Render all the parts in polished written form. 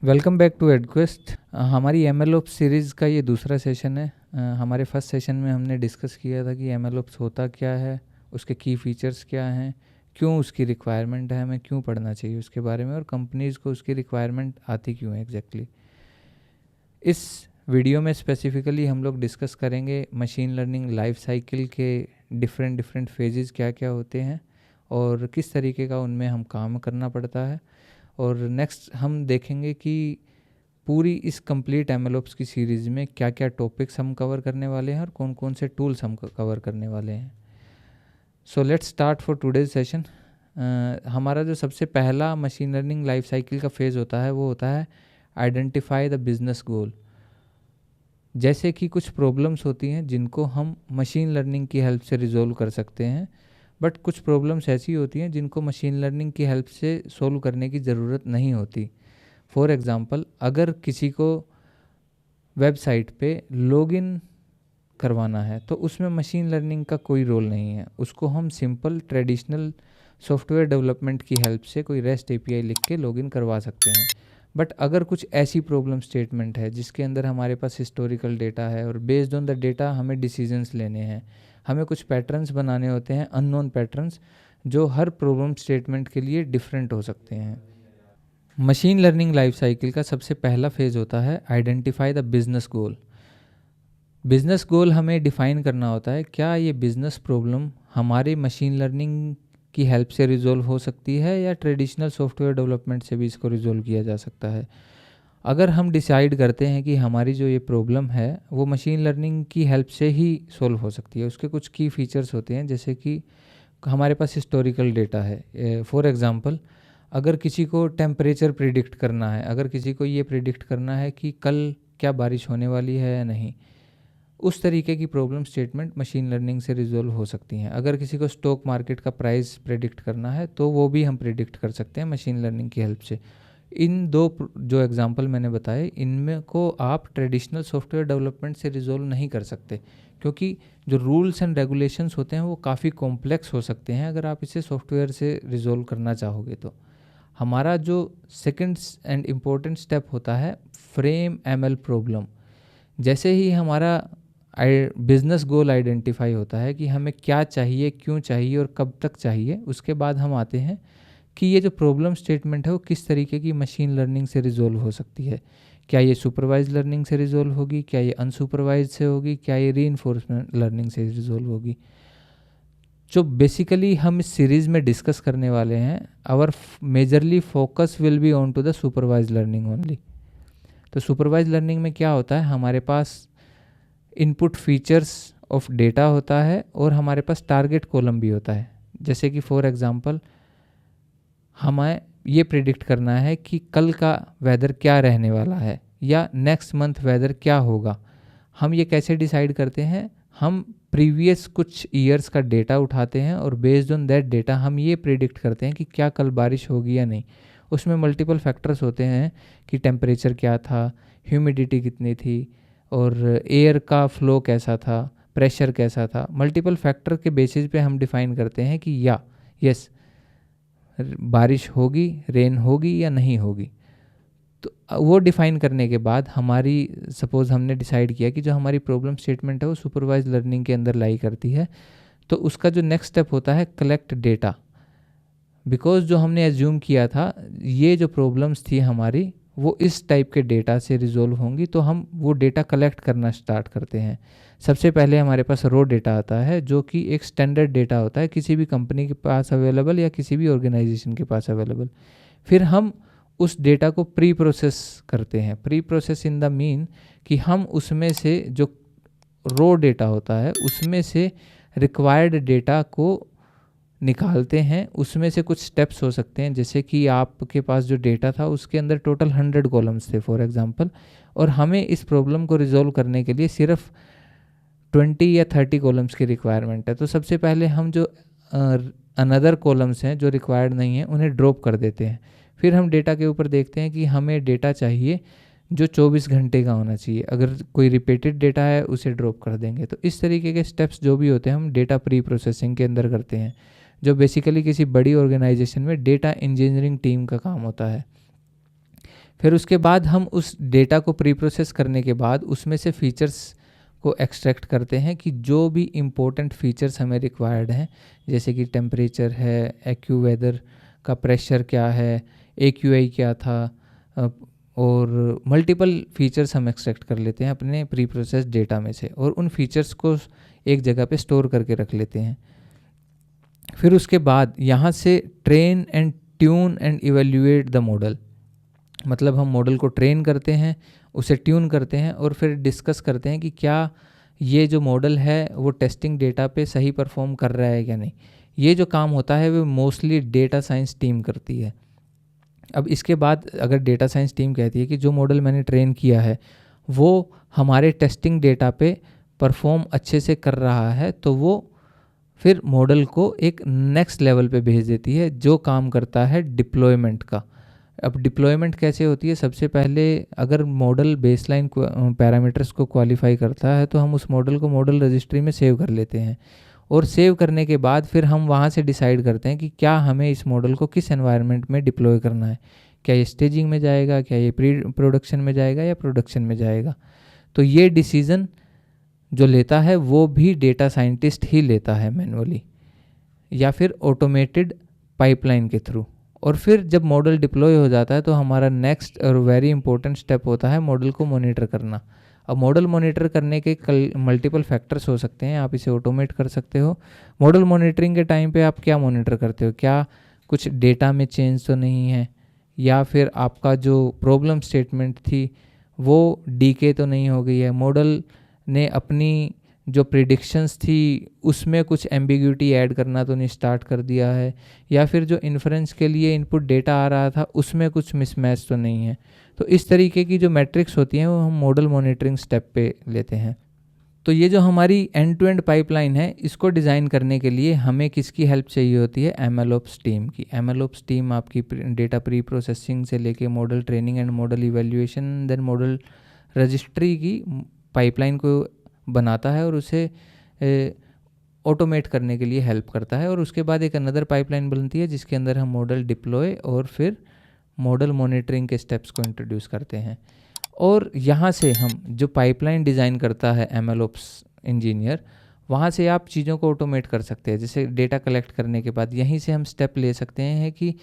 Welcome back to एडक्वेस्ट। हमारी एमएलओप्स series का ये दूसरा सेशन है। हमारे फर्स्ट सेशन में हमने डिस्कस किया था कि एमएलओप्स होता क्या है, उसके की फ़ीचर्स क्या हैं, क्यों उसकी रिक्वायरमेंट है, हमें क्यों पढ़ना चाहिए उसके बारे में, और कंपनीज़ को उसकी रिक्वायरमेंट आती क्यों है एग्जैक्टली। इस वीडियो में स्पेसिफिकली हम लोग डिस्कस करेंगे मशीन लर्निंग लाइफ साइकिल के डिफरेंट फेजेस क्या क्या होते हैं और किस तरीके का उनमें हम काम करना पड़ता है। और नेक्स्ट हम देखेंगे कि पूरी इस कंप्लीट एमएलओप्स की सीरीज़ में क्या क्या टॉपिक्स हम कवर करने वाले हैं और कौन कौन से टूल्स हम कवर करने वाले हैं। So let's start for today's session. हमारा जो सबसे पहला मशीन लर्निंग लाइफ साइकिल का फेज़ होता है वो होता है आइडेंटिफाई द बिजनेस गोल। जैसे कि कुछ प्रॉब्लम्स होती हैं जिनको हम मशीन लर्निंग की हेल्प से रिजोल्व कर सकते हैं, बट कुछ प्रॉब्लम्स ऐसी होती हैं जिनको मशीन लर्निंग की हेल्प से सोल्व करने की ज़रूरत नहीं होती। फॉर एग्ज़ाम्पल, अगर किसी को वेबसाइट पे लॉगिन करवाना है तो उसमें मशीन लर्निंग का कोई रोल नहीं है। उसको हम सिंपल ट्रेडिशनल सॉफ्टवेयर डेवलपमेंट की हेल्प से कोई रेस्ट एपीआई लिख के लॉगिन करवा सकते हैं। बट अगर कुछ ऐसी प्रॉब्लम स्टेटमेंट है जिसके अंदर हमारे पास हिस्टोरिकल डेटा है और बेस्ड ऑन द डेटा हमें डिसीजंस लेने हैं, हमें कुछ पैटर्न्स बनाने होते हैं, अननोन पैटर्न्स, जो हर प्रॉब्लम स्टेटमेंट के लिए डिफरेंट हो सकते हैं। मशीन लर्निंग लाइफ साइकिल का सबसे पहला फेज होता है identify the business goal. Business गोल हमें डिफाइन करना होता है, क्या ये बिजनेस प्रॉब्लम हमारे मशीन लर्निंग की हेल्प से रिजोल्व हो सकती है या ट्रेडिशनल सॉफ्टवेयर डेवलपमेंट से भी इसको रिजोल्व किया जा सकता है। अगर हम डिसाइड करते हैं कि हमारी जो ये प्रॉब्लम है वो मशीन लर्निंग की हेल्प से ही सोल्व हो सकती है, उसके कुछ की फीचर्स होते हैं, जैसे कि हमारे पास हिस्टोरिकल डेटा है। फॉर एग्ज़ाम्पल, अगर किसी को टेम्परेचर प्रिडिक्ट करना है, अगर किसी को ये प्रिडिक्ट करना है कि कल क्या बारिश होने वाली है या नहीं, उस तरीके की प्रॉब्लम स्टेटमेंट मशीन लर्निंग से रिजोल्व हो सकती हैं। अगर किसी को स्टॉक मार्केट का प्राइस प्रेडिक्ट करना है तो वो भी हम प्रेडिक्ट कर सकते हैं मशीन लर्निंग की हेल्प से। इन दो जो एग्जांपल मैंने बताए, इनमें को आप ट्रेडिशनल सॉफ्टवेयर डेवलपमेंट से रिजोल्व नहीं कर सकते, क्योंकि जो रूल्स एंड रेगुलेशंस होते हैं वो काफ़ी कॉम्प्लेक्स हो सकते हैं अगर आप इसे सॉफ्टवेयर से रिजोल्व करना चाहोगे तो। हमारा जो सेकंड एंड इम्पोर्टेंट स्टेप होता है फ्रेम एमएल प्रॉब्लम। जैसे ही हमारा बिजनेस गोल आइडेंटिफाई होता है कि हमें क्या चाहिए, क्यों चाहिए और कब तक चाहिए, उसके बाद हम आते हैं कि ये जो प्रॉब्लम स्टेटमेंट है वो किस तरीके की मशीन लर्निंग से रिजोल्व हो सकती है। क्या ये सुपरवाइज लर्निंग से रिजोल्व होगी, क्या ये अनसुपरवाइज से होगी, क्या ये रीइंफोर्समेंट लर्निंग से रिजोल्व होगी। जो बेसिकली हम इस सीरीज़ में डिस्कस करने वाले हैं, our majorly focus will be on to the supervise learning only. तो सुपरवाइज लर्निंग में क्या होता है, हमारे पास इनपुट फीचर्स ऑफ डेटा होता है और हमारे पास टारगेट कॉलम भी होता है। जैसे कि फॉर एग्जांपल, हमें ये प्रिडिक्ट करना है कि कल का वेदर क्या रहने वाला है या नेक्स्ट मंथ वेदर क्या होगा। हम ये कैसे डिसाइड करते हैं, हम प्रीवियस कुछ ईयर्स का डेटा उठाते हैं और बेस्ड ऑन दैट डेटा हम ये प्रिडिक्ट करते हैं कि क्या कल बारिश होगी या नहीं। उसमें मल्टीपल फैक्टर्स होते हैं कि टेम्परेचर क्या था, ह्यूमिडिटी कितनी थी और एयर का फ्लो कैसा था, प्रेशर कैसा था। मल्टीपल फैक्टर के बेसिस पे हम डिफाइन करते हैं कि यस बारिश होगी, रेन होगी या नहीं होगी। तो वो डिफाइन करने के बाद हमारी, सपोज हमने डिसाइड किया कि जो हमारी प्रॉब्लम स्टेटमेंट है वो सुपरवाइज लर्निंग के अंदर लाई करती है, तो उसका जो नेक्स्ट स्टेप होता है कलेक्ट डेटा। बिकॉज जो हमने एज्यूम किया था ये जो प्रॉब्लम्स थी हमारी वो इस टाइप के डेटा से रिजोल्व होंगी, तो हम वो डेटा कलेक्ट करना स्टार्ट करते हैं। सबसे पहले हमारे पास रो डेटा आता है जो कि एक स्टैंडर्ड डेटा होता है, किसी भी कंपनी के पास अवेलेबल या किसी भी ऑर्गेनाइजेशन के पास अवेलेबल। फिर हम उस डेटा को प्री प्रोसेस करते हैं। Pre process in the mean कि हम उसमें से जो रो डेटा होता है उसमें से रिक्वायर्ड डेटा को निकालते हैं। उसमें से कुछ स्टेप्स हो सकते हैं, जैसे कि आपके पास जो डेटा था उसके अंदर टोटल 100 कॉलम्स थे फॉर एग्जांपल, और हमें इस प्रॉब्लम को रिजोल्व करने के लिए सिर्फ 20 या 30 कॉलम्स की रिक्वायरमेंट है। तो सबसे पहले हम जो अनदर कॉलम्स हैं जो रिक्वायर्ड नहीं है उन्हें ड्रॉप कर देते हैं। फिर हम डेटा के ऊपर देखते हैं कि हमें डेटा चाहिए जो 24 घंटे का होना चाहिए। अगर कोई रिपीटेड डेटा है उसे ड्रॉप कर देंगे। तो इस तरीके के स्टेप्स जो भी होते हैं हम डेटा प्री प्रोसेसिंग के अंदर करते हैं, जो बेसिकली किसी बड़ी ऑर्गेनाइजेशन में डेटा इंजीनियरिंग टीम का काम होता है। फिर उसके बाद हम उस डेटा को प्री प्रोसेस करने के बाद उसमें से फीचर्स को एक्सट्रैक्ट करते हैं कि जो भी इम्पोर्टेंट फीचर्स हमें रिक्वायर्ड हैं, जैसे कि टेम्परेचर है, एक्यू वेदर का प्रेशर क्या है, AQI क्या था, और मल्टीपल फीचर्स हम एक्सट्रैक्ट कर लेते हैं अपने प्री प्रोसेस डेटा में से, और उन फीचर्स को एक जगह पे स्टोर करके रख लेते हैं। फिर उसके बाद यहाँ से train and tune and evaluate the model, मतलब हम मॉडल को ट्रेन करते हैं, उसे ट्यून करते हैं, और फिर डिस्कस करते हैं कि क्या ये जो मॉडल है वो टेस्टिंग डेटा पे सही परफॉर्म कर रहा है या नहीं। ये जो काम होता है वो मोस्टली डेटा साइंस टीम करती है। अब इसके बाद अगर डेटा साइंस टीम कहती है कि जो मॉडल मैंने ट्रेन किया है वो हमारे टेस्टिंग डेटा पे परफॉर्म अच्छे से कर रहा है, तो वो फिर मॉडल को एक नेक्स्ट लेवल पे भेज देती है जो काम करता है डिप्लॉयमेंट का। अब डिप्लॉयमेंट कैसे होती है, सबसे पहले अगर मॉडल बेसलाइन पैरामीटर्स को क्वालिफाई करता है तो हम उस मॉडल को मॉडल रजिस्ट्री में सेव कर लेते हैं, और सेव करने के बाद फिर हम वहाँ से डिसाइड करते हैं कि क्या हमें इस मॉडल को किस एनवायरनमेंट में डिप्लॉय करना है, क्या ये स्टेजिंग में जाएगा, क्या ये प्री प्रोडक्शन में जाएगा या प्रोडक्शन में जाएगा। तो ये डिसीज़न जो लेता है वो भी डेटा साइंटिस्ट ही लेता है मैनुअली या फिर ऑटोमेटेड पाइपलाइन के थ्रू। और फिर जब मॉडल डिप्लॉय हो जाता है तो हमारा नेक्स्ट और वेरी इंपॉर्टेंट स्टेप होता है मॉडल को मॉनिटर करना। अब मॉडल मॉनिटर करने के मल्टीपल फैक्टर्स हो सकते हैं, आप इसे ऑटोमेट कर सकते हो। मॉडल मॉनिटरिंग के टाइम पे आप क्या मॉनिटर करते हो, क्या कुछ डेटा में चेंज तो नहीं है, या फिर आपका जो प्रॉब्लम स्टेटमेंट थी वो डीके तो नहीं हो गई है, मॉडल ने अपनी जो प्रिडिक्शंस थी उसमें कुछ एम्बिग्यूटी ऐड करना तो नहीं स्टार्ट कर दिया है, या फिर जो इन्फ्रेंस के लिए इनपुट डेटा आ रहा था उसमें कुछ मिसमैच तो नहीं है। तो इस तरीके की जो मैट्रिक्स होती हैं वो हम मॉडल मॉनिटरिंग स्टेप पे लेते हैं। तो ये जो हमारी एंड टू एंड पाइपलाइन है इसको डिज़ाइन करने के लिए हमें किसकी हेल्प चाहिए होती है, MLOps टीम की। MLOps टीम आपकी डेटा प्री प्रोसेसिंग से लेके model training and model evaluation then model registry की पाइपलाइन को बनाता है और उसे ऑटोमेट करने के लिए हेल्प करता है। और उसके बाद एक अनदर पाइपलाइन बनती है जिसके अंदर हम मॉडल डिप्लॉय और फिर मॉडल मॉनिटरिंग के स्टेप्स को इंट्रोड्यूस करते हैं। और यहाँ से हम जो पाइपलाइन डिज़ाइन करता है MLOps इंजीनियर, वहाँ से आप चीज़ों को ऑटोमेट कर सकते हैं। जैसे डेटा कलेक्ट करने के बाद यहीं से हम स्टेप ले सकते हैं कि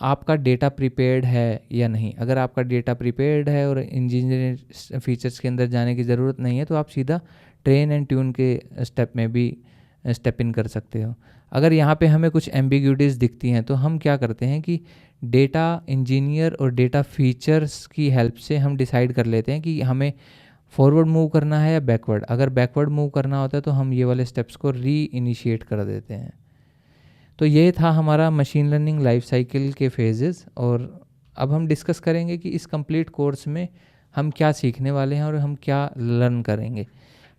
आपका डेटा प्रिपेयर्ड है या नहीं। अगर आपका डेटा प्रिपेयर्ड है और इंजीनियरिंग फीचर्स के अंदर जाने की ज़रूरत नहीं है तो आप सीधा ट्रेन एंड ट्यून के स्टेप में भी स्टेप इन कर सकते हो। अगर यहाँ पे हमें कुछ एम्बिग्यूटीज़ दिखती हैं तो हम क्या करते हैं कि डेटा इंजीनियर और डेटा फीचर्स की हेल्प से हम डिसाइड कर लेते हैं कि हमें फॉरवर्ड मूव करना है या बैकवर्ड। अगर बैकवर्ड मूव करना होता है तो हम ये वाले स्टेप्स को री इनिशिएट कर देते हैं। तो ये था हमारा मशीन लर्निंग लाइफ साइकिल के फेजेस। और अब हम डिस्कस करेंगे कि इस कंप्लीट कोर्स में हम क्या सीखने वाले हैं और हम क्या लर्न करेंगे।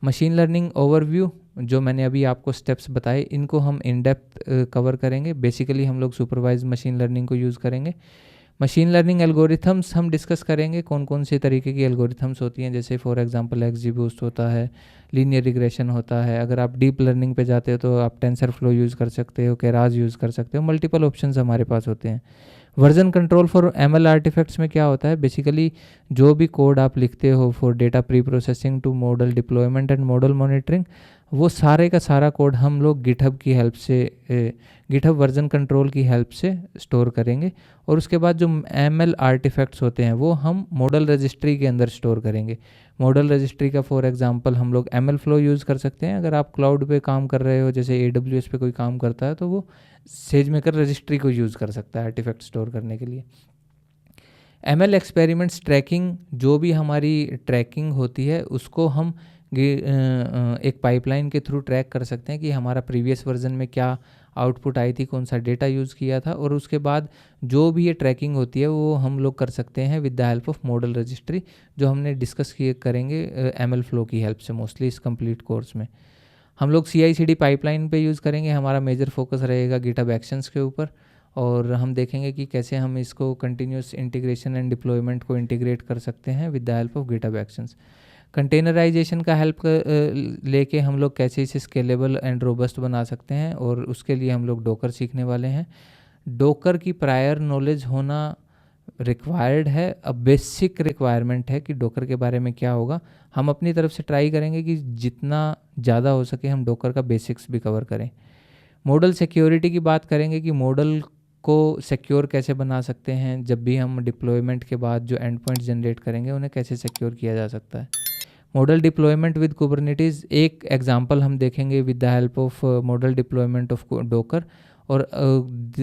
मशीन लर्निंग ओवरव्यू, जो मैंने अभी आपको स्टेप्स बताए, इनको हम इन डेप्थ कवर करेंगे। बेसिकली हम लोग सुपरवाइज मशीन लर्निंग को यूज़ करेंगे। मशीन लर्निंग एल्गोरिथम्स हम डिस्कस करेंगे, कौन कौन से तरीके की एल्गोरिथम्स होती हैं। जैसे फॉर एग्जांपल XGBoost होता है, लीनियर रिग्रेशन होता है। अगर आप डीप लर्निंग पे जाते हो तो आप टेंसरफ्लो यूज़ कर सकते हो, केरास यूज़ कर सकते हो। मल्टीपल ऑप्शंस हमारे पास होते हैं। Version control for ML artifacts में क्या होता है, बेसिकली जो भी कोड आप लिखते हो for data pre processing to model deployment and model monitoring, वो सारे का सारा कोड हम लोग गिटहब की हेल्प से, गिटहब वर्जन कंट्रोल की हेल्प से स्टोर करेंगे। और उसके बाद जो ML आर्टिफैक्ट्स होते हैं वो हम मॉडल रजिस्ट्री के अंदर स्टोर करेंगे। मॉडल रजिस्ट्री का फॉर एग्जांपल हम लोग ML फ्लो यूज़ कर सकते हैं। अगर आप क्लाउड पे काम कर रहे हो, जैसे AWS पे कोई काम करता है, तो वो SageMaker रजिस्ट्री को यूज़ कर सकता है आर्टिफैक्ट स्टोर करने के लिए। ML एक्सपेरिमेंट्स ट्रैकिंग, जो भी हमारी ट्रैकिंग होती है उसको हम एक पाइपलाइन के थ्रू ट्रैक कर सकते हैं कि हमारा प्रीवियस वर्जन में क्या आउटपुट आई थी, कौन सा डेटा यूज़ किया था। और उसके बाद जो भी ये ट्रैकिंग होती है वो हम लोग कर सकते हैं with the help of model registry, जो हमने डिस्कस किए करेंगे ML फ्लो की हेल्प से मोस्टली इस कंप्लीट कोर्स में। हम लोग CI/CD पाइपलाइन पे यूज़ करेंगे। हमारा मेजर फोकस रहेगा गिटहब एक्शंस के ऊपर, और हम देखेंगे कि कैसे हम इसको कंटिन्यूस इंटीग्रेशन एंड डिप्लॉयमेंट को इंटीग्रेट कर सकते हैं with the help of GitHub actions. Containerization का हेल्प लेके हम लोग कैसे इसे स्केलेबल एंड रोबस्ट बना सकते हैं, और उसके लिए हम लोग डोकर सीखने वाले हैं। डोकर की प्रायर नॉलेज होना रिक्वायर्ड है, अब बेसिक रिक्वायरमेंट है कि डोकर के बारे में क्या होगा। हम अपनी तरफ से ट्राई करेंगे कि जितना ज़्यादा हो सके हम डोकर का बेसिक्स भी कवर करें। मॉडल सिक्योरिटी की बात करेंगे कि मॉडल को सिक्योर कैसे बना सकते हैं, जब भी हम डिप्लॉयमेंट के बाद जो एंड पॉइंट जनरेट करेंगे उन्हें कैसे सिक्योर किया जा सकता है। मॉडल डिप्लॉयमेंट विद कुबरनेटिस, एक एग्जांपल हम देखेंगे with the help of model deployment of docker, और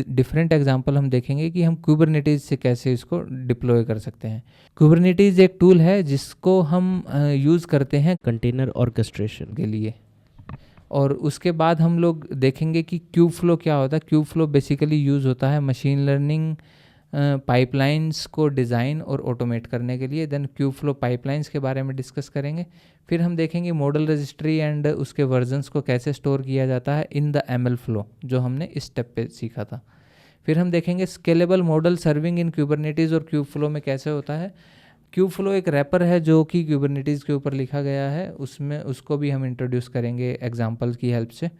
डिफरेंट एग्जांपल हम देखेंगे कि हम कुबरनेटिस से कैसे इसको डिप्लॉय कर सकते हैं। कुबरनेटिस एक टूल है जिसको हम यूज़ करते हैं कंटेनर ऑर्केस्ट्रेशन के लिए, और उसके बाद हम लोग देखेंगे कि क्यूब फ्लो क्या होता है। क्यूब फ्लो बेसिकली यूज़ होता है मशीन लर्निंग पाइपलाइंस को डिज़ाइन और ऑटोमेट करने के लिए। देन क्यूब फ्लो पाइपलाइंस के बारे में डिस्कस करेंगे। फिर हम देखेंगे मॉडल रजिस्ट्री एंड उसके वर्जन्स को कैसे स्टोर किया जाता है इन द एमएल फ्लो, जो हमने इस स्टेप पे सीखा था। फिर हम देखेंगे scalable model serving in Kubernetes और क्यूब फ्लो में कैसे होता है। क्यूब फ्लो एक रैपर है जो कि क्यूबरनेटिस के ऊपर लिखा गया है, उसमें उसको भी हम इंट्रोड्यूस करेंगे एग्जांपल की हेल्प से।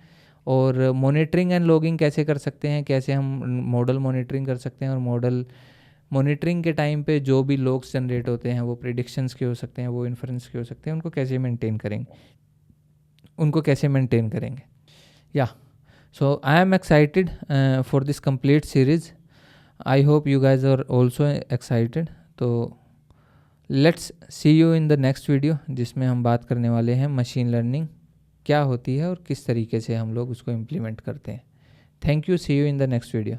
और मॉनिटरिंग एंड लॉगिंग कैसे कर सकते हैं, कैसे हम मॉडल मॉनिटरिंग कर सकते हैं, और मॉडल मॉनिटरिंग के टाइम पे जो भी लॉग्स जनरेट होते हैं वो प्रेडिक्शंस के हो सकते हैं, वो इन्फ्रेंस के हो सकते हैं, उनको कैसे मेंटेन करेंगे या so I am excited for this complete series. I hope you guys are also excited. तो let's see you in the next video, जिसमें हम बात करने वाले हैं मशीन लर्निंग क्या होती है और किस तरीके से हम लोग उसको इम्प्लीमेंट करते हैं। Thank you, see you in the next video.